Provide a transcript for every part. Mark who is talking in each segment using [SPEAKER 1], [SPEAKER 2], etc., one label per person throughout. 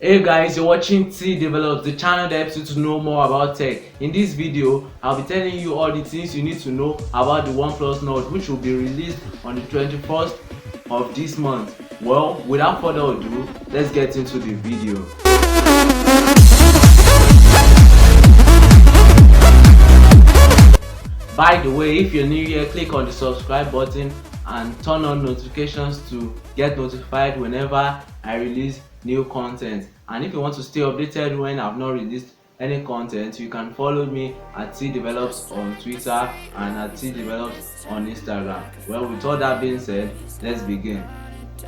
[SPEAKER 1] Hey guys, you're watching Tdevelops, the channel that helps you to know more about tech. In this video, I'll be telling you all the things you need to know about the OnePlus Nord, which will be released on the 21st of this month. Well, without further ado, let's get into the video. By the way, if you're new here, click on the subscribe button and turn on notifications to get notified whenever I release new content. And if you want to stay updated when I've not released any content, you can follow me at Tdevelops on Twitter and at Tdevelops on Instagram. Well, with all that being said, let's begin.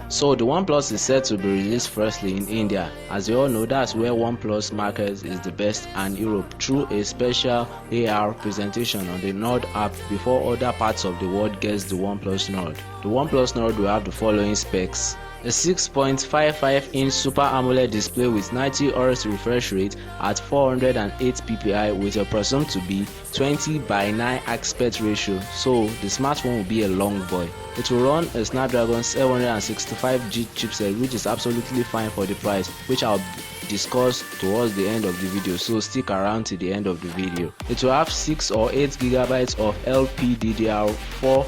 [SPEAKER 1] So the OnePlus is set to be released firstly in India. As you all know, that's where OnePlus market is the best, and Europe through a special AR presentation on the Nord app before other parts of the world gets the OnePlus Nord. The OnePlus Nord will have the following specs: a 6.55-inch Super AMOLED display with 90 Hz refresh rate at 408 ppi with a presumed to be 20:9 aspect ratio, so the smartphone will be a long boy. It will run a Snapdragon 765G chipset, which is absolutely fine for the price, which I'll discuss towards the end of the video, so stick around to the end of the video. It will have 6 or 8 GB of LPDDR4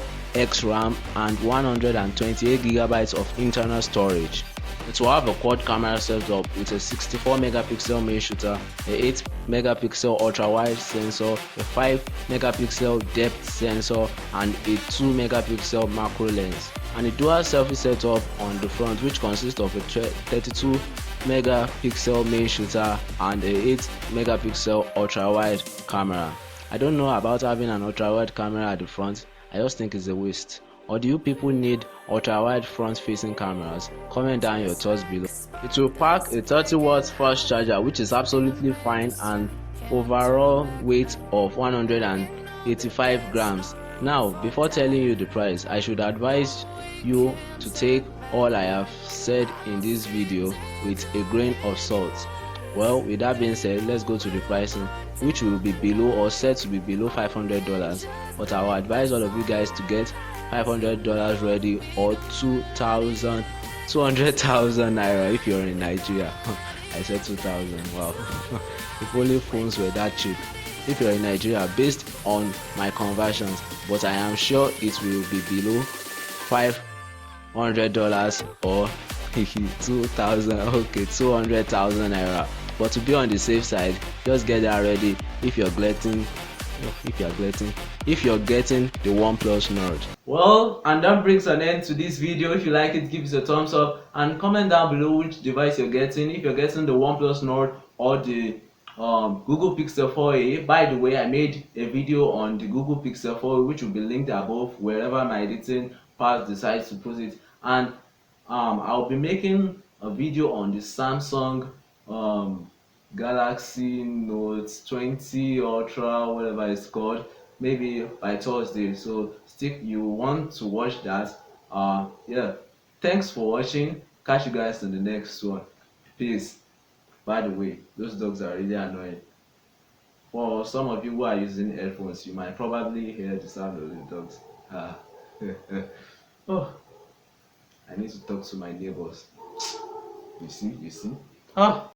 [SPEAKER 1] RAM and 128 GB of internal storage. It will have a quad camera setup with a 64 megapixel main shooter, a 8 megapixel ultra wide sensor, a 5 megapixel depth sensor, and a 2 megapixel macro lens, and a dual selfie setup on the front, which consists of a 32 megapixel main shooter and a 8 megapixel ultra wide camera. I don't know about having an ultra wide camera at the front. I just think it's a waste. Or do you people need ultra wide front facing cameras? Comment down your thoughts below. It will pack a 30 watt fast charger, which is absolutely fine, and overall weight of 185 grams. Now, before telling you the price, I should advise you to take all I have said in this video with a grain of salt. Well, with that being said, let's go to the pricing, which will be below or set to be below $500, but I will advise all of you guys to get $500 ready, or 200,000 naira if you're in Nigeria. I said 2,000. Wow. If only phones were that cheap. If you're in Nigeria, based on my conversions, but I am sure it will be below $500 or 2,000. Okay, 200,000 naira. But to be on the safe side, just get that ready if you're getting the OnePlus Nord. Well, and that brings an end to this video. If you like it, give it a thumbs up and comment down below which device you're getting. If you're getting the OnePlus Nord or the Google Pixel 4a. By the way, I made a video on the Google Pixel 4a, which will be linked above wherever my editing part decides to put it. And I'll be making a video on the Samsung Galaxy Note 20 Ultra, whatever it's called, maybe by Thursday. So you want to watch that. Yeah, thanks for watching. Catch you guys in the next one. Peace. By the way, those dogs are really annoying. For some of you who are using headphones, you might probably hear the sound of the dogs. Oh, I need to talk to my neighbors. You see? Ah.